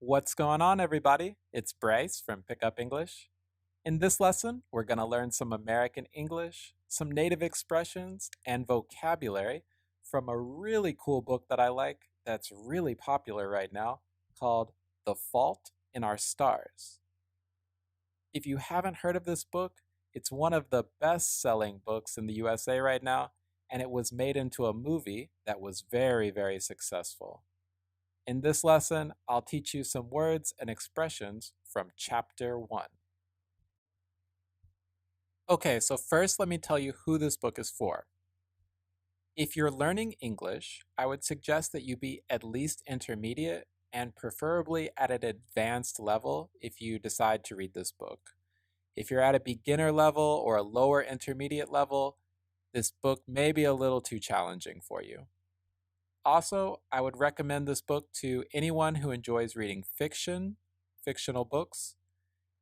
What's going on, everybody? It's Bryce from Pick Up English. In this lesson, we're going to learn some American English, some native expressions, and vocabulary from a really cool book that I like that's really popular right now called The Fault in Our Stars. If you haven't heard of this book, it's one of the best-selling books in the USA right now, and it was made into a movie that was very, very successful. In this lesson, I'll teach you some words and expressions from Chapter 1. Okay, so first let me tell you who this book is for. If you're learning English, I would suggest that you be at least intermediate and preferably at an advanced level if you decide to read this book. If you're at a beginner level or a lower intermediate level, this book may be a little too challenging for you. Also, I would recommend this book to anyone who enjoys reading fictional books.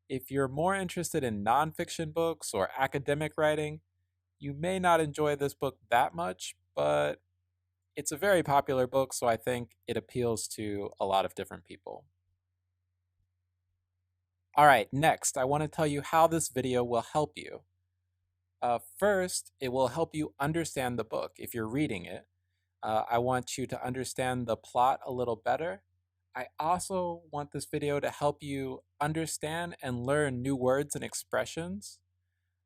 If you're more interested in nonfiction books or academic writing, you may not enjoy this book that much, but it's a very popular book, so I think it appeals to a lot of different people. All right, next, I want to tell you how this video will help you. First, it will help you understand the book if you're reading it. I want you to understand the plot a little better. I also want this video to help you understand and learn new words and expressions.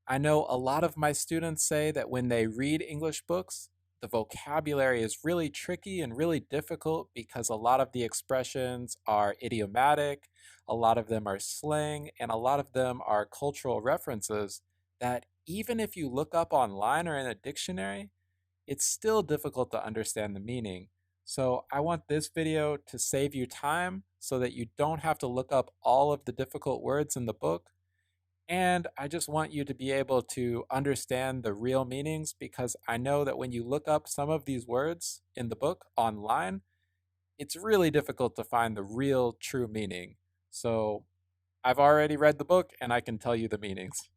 I know a lot of my students say that when they read English books, the vocabulary is really tricky and really difficult because a lot of the expressions are idiomatic, a lot of them are slang, and a lot of them are cultural references that even if you look up online or in a dictionary, it's still difficult to understand the meaning. So I want this video to save you time so that you don't have to look up all of the difficult words in the book. And I just want you to be able to understand the real meanings because I know that when you look up some of these words in the book online, it's really difficult to find the real true meaning. So I've already read the book and I can tell you the meanings.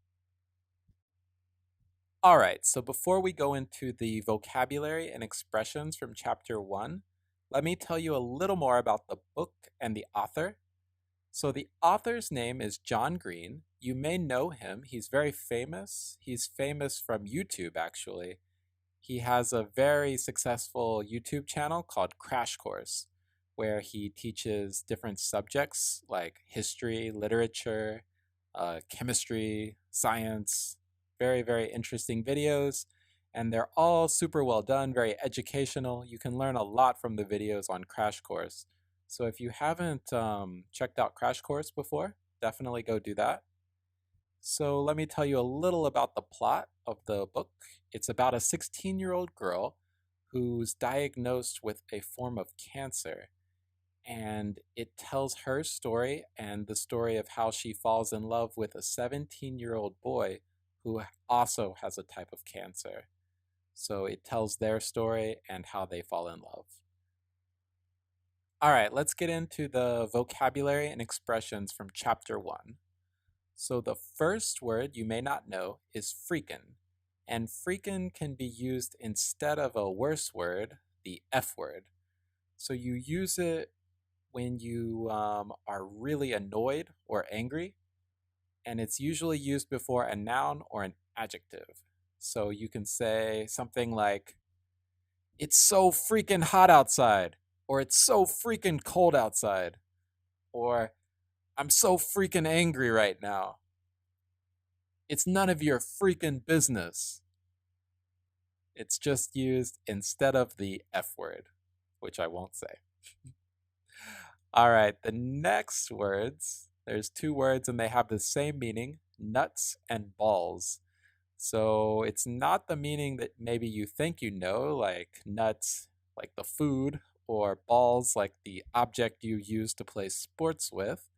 All right, so before we go into the vocabulary and expressions from Chapter 1, let me tell you a little more about the book and the author. So the author's name is John Green. You may know him. He's very famous. He's famous from YouTube, actually. He has a very successful YouTube channel called Crash Course, where he teaches different subjects like history, literature, chemistry, science. Very, very interesting videos, and they're all super well done, very educational. You can learn a lot from the videos on Crash Course. So if you haven't checked out Crash Course before, definitely go do that. So let me tell you a little about the plot of the book. It's about a 16-year-old girl who's diagnosed with a form of cancer. And it tells her story and the story of how she falls in love with a 17-year-old boy who also has a type of cancer. So it tells their story and how they fall in love. All right, let's get into the vocabulary and expressions from Chapter 1. So the first word you may not know is freakin'. And freakin' can be used instead of a worse word, the F word. So you use it when you are really annoyed or angry. And it's usually used before a noun or an adjective. So you can say something like, "It's so freaking hot outside," or "It's so freaking cold outside," or "I'm so freaking angry right now." "It's none of your freaking business." It's just used instead of the F word, which I won't say. All right, the next words, there's two words and they have the same meaning, nuts and balls. So it's not the meaning that maybe you think you know, like nuts, like the food, or balls, like the object you use to play sports with.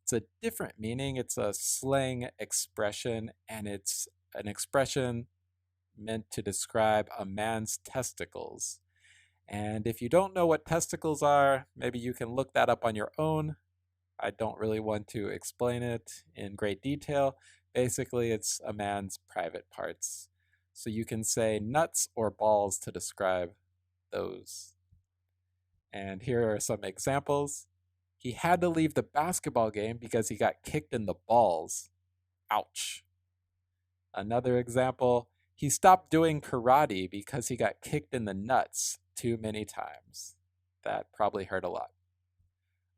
It's a different meaning. It's a slang expression, and it's an expression meant to describe a man's testicles. And if you don't know what testicles are, maybe you can look that up on your own. I don't really want to explain it in great detail. Basically, it's a man's private parts. So you can say nuts or balls to describe those. And here are some examples. He had to leave the basketball game because he got kicked in the balls. Ouch. Another example, he stopped doing karate because he got kicked in the nuts too many times. That probably hurt a lot.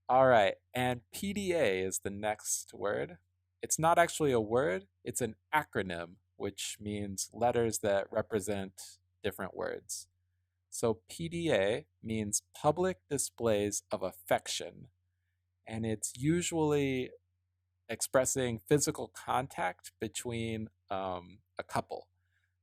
All right, and PDA is the next word. It's not actually a word, it's an acronym, which means letters that represent different words. So PDA means public displays of affection, and it's usually expressing physical contact between a couple.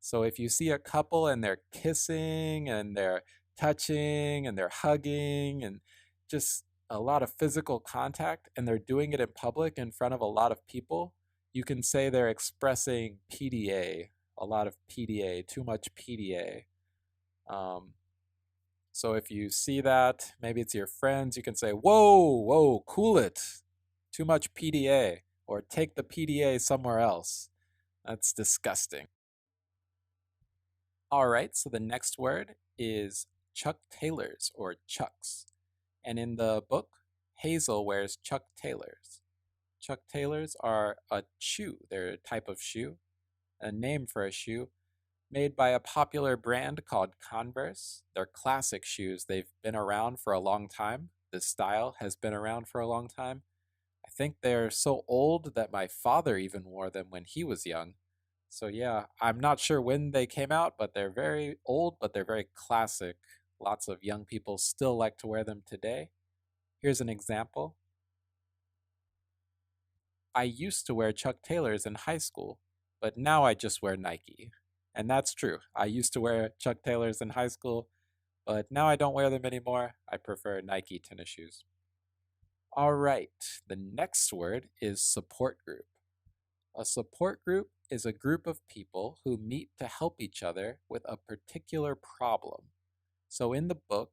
So if you see a couple and they're kissing and they're touching and they're hugging and just a lot of physical contact and they're doing it in public in front of a lot of people, you can say they're expressing PDA, a lot of PDA, too much PDA. So if you see that, maybe it's your friends, you can say, whoa, whoa, cool it. Too much PDA, or take the PDA somewhere else. That's disgusting. All right, so the next word is Chuck Taylors or Chucks. And in the book, Hazel wears Chuck Taylors. Chuck Taylors are a shoe. They're a type of shoe, a name for a shoe, made by a popular brand called Converse. They're classic shoes. They've been around for a long time. This style has been around for a long time. I think they're so old that my father even wore them when he was young. So yeah, I'm not sure when they came out, but they're very old, but they're very classic. Lots of young people still like to wear them today. Here's an example. I used to wear Chuck Taylors in high school, but now I just wear Nike. And that's true. I used to wear Chuck Taylors in high school, but now I don't wear them anymore. I prefer Nike tennis shoes. All right, the next word is support group. A support group is a group of people who meet to help each other with a particular problem. So in the book,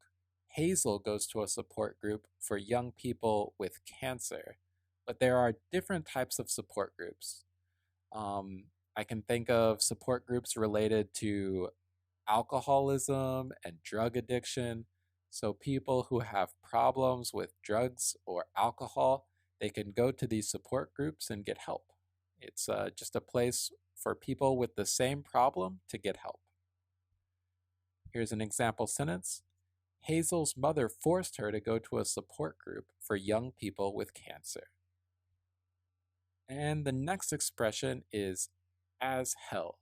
Hazel goes to a support group for young people with cancer, but there are different types of support groups. I can think of support groups related to alcoholism and drug addiction. So people who have problems with drugs or alcohol, they can go to these support groups and get help. It's just a place for people with the same problem to get help. Here's an example sentence. Hazel's mother forced her to go to a support group for young people with cancer. And the next expression is as hell.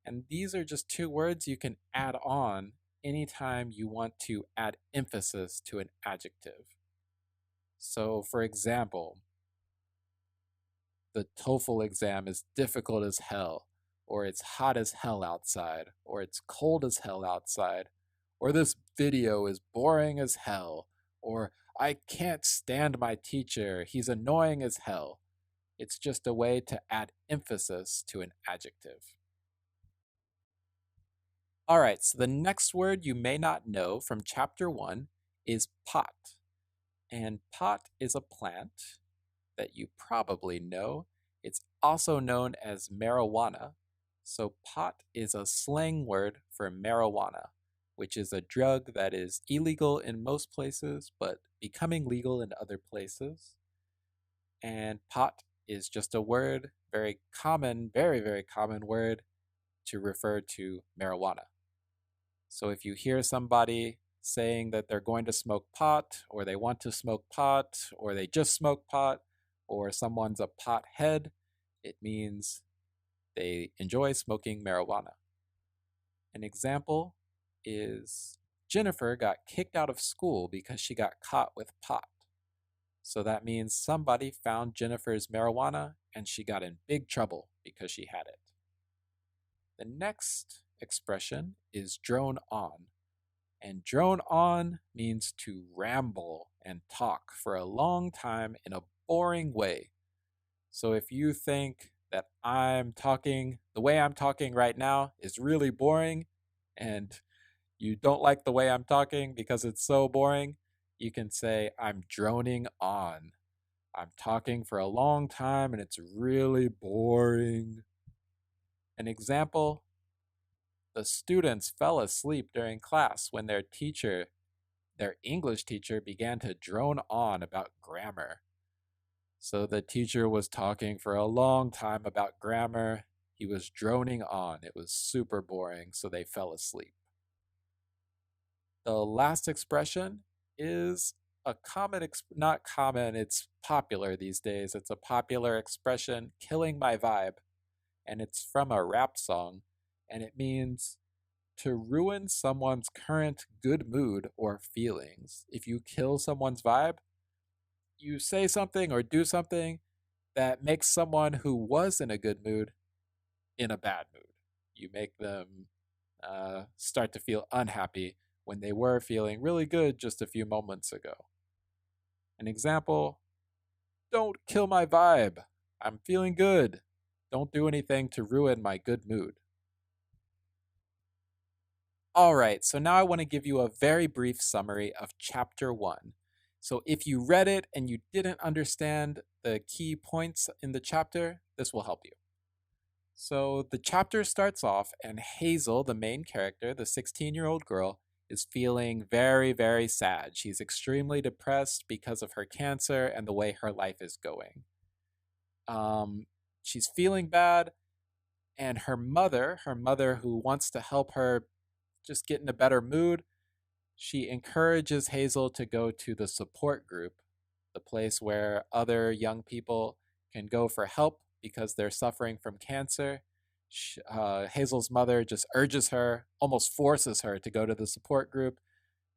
And these are just two words you can add on anytime you want to add emphasis to an adjective. So for example, the TOEFL exam is difficult as hell, or it's hot as hell outside, or it's cold as hell outside, or this video is boring as hell, or I can't stand my teacher, he's annoying as hell. It's just a way to add emphasis to an adjective. All right, so the next word you may not know from chapter 1 is pot. And pot is a plant that you probably know. It's also known as marijuana. So pot is a slang word for marijuana, which is a drug that is illegal in most places, but becoming legal in other places. And pot is just a word, very common, very, very common word to refer to marijuana. So if you hear somebody saying that they're going to smoke pot, or they want to smoke pot, or they just smoke pot, or someone's a pothead, it means they enjoy smoking marijuana. An example is Jennifer got kicked out of school because she got caught with pot. So that means somebody found Jennifer's marijuana and she got in big trouble because she had it. The next expression is drone on. And drone on means to ramble and talk for a long time in a boring way. So if you think that I'm talking, the way I'm talking right now is really boring, and you don't like the way I'm talking because it's so boring, you can say, I'm droning on. I'm talking for a long time and it's really boring. An example, the students fell asleep during class when their teacher their English teacher began to drone on about grammar. So the teacher was talking for a long time about grammar. He was droning on. It was super boring, so they fell asleep. The last expression is a common, not common, it's popular these days. It's a popular expression, killing my vibe. And it's from a rap song. And it means to ruin someone's current good mood or feelings. If you kill someone's vibe, you say something or do something that makes someone who was in a good mood in a bad mood. You make them start to feel unhappy when they were feeling really good just a few moments ago. An example, don't kill my vibe. I'm feeling good. Don't do anything to ruin my good mood. All right, so now I want to give you a very brief summary of Chapter 1. So if you read it and you didn't understand the key points in the chapter, this will help you. So the chapter starts off and Hazel, the main character, the 16-year-old girl, is feeling very, very sad. She's extremely depressed because of her cancer and the way her life is going. She's feeling bad, and her mother who wants to help her just get in a better mood, she encourages Hazel to go to the support group, the place where other young people can go for help because they're suffering from cancer. Hazel's mother just urges her, almost forces her to go to the support group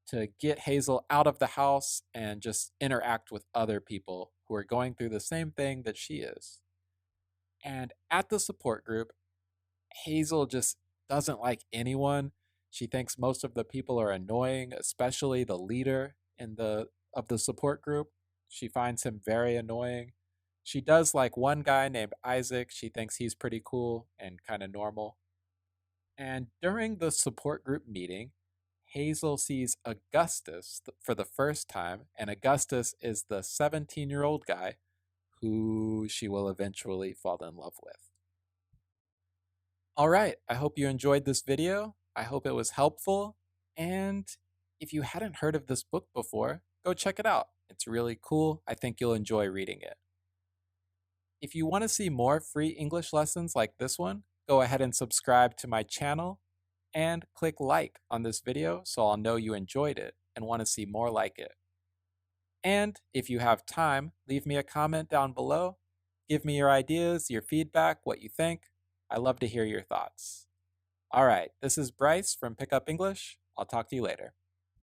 to get Hazel out of the house and just interact with other people who are going through the same thing that she is. And at the support group, Hazel just doesn't like anyone. She thinks most of the people are annoying, especially the leader of the support group. She finds him very annoying. She does like one guy named Isaac. She thinks he's pretty cool and kind of normal. And during the support group meeting, Hazel sees Augustus for the first time, and Augustus is the 17-year-old guy who she will eventually fall in love with. All right, I hope you enjoyed this video. I hope it was helpful. And if you hadn't heard of this book before, go check it out. It's really cool. I think you'll enjoy reading it. If you want to see more free English lessons like this one, go ahead and subscribe to my channel and click like on this video so I'll know you enjoyed it and want to see more like it. And if you have time, leave me a comment down below. Give me your ideas, your feedback, what you think. I love to hear your thoughts. All right, this is Bryce from Pick Up English. I'll talk to you later.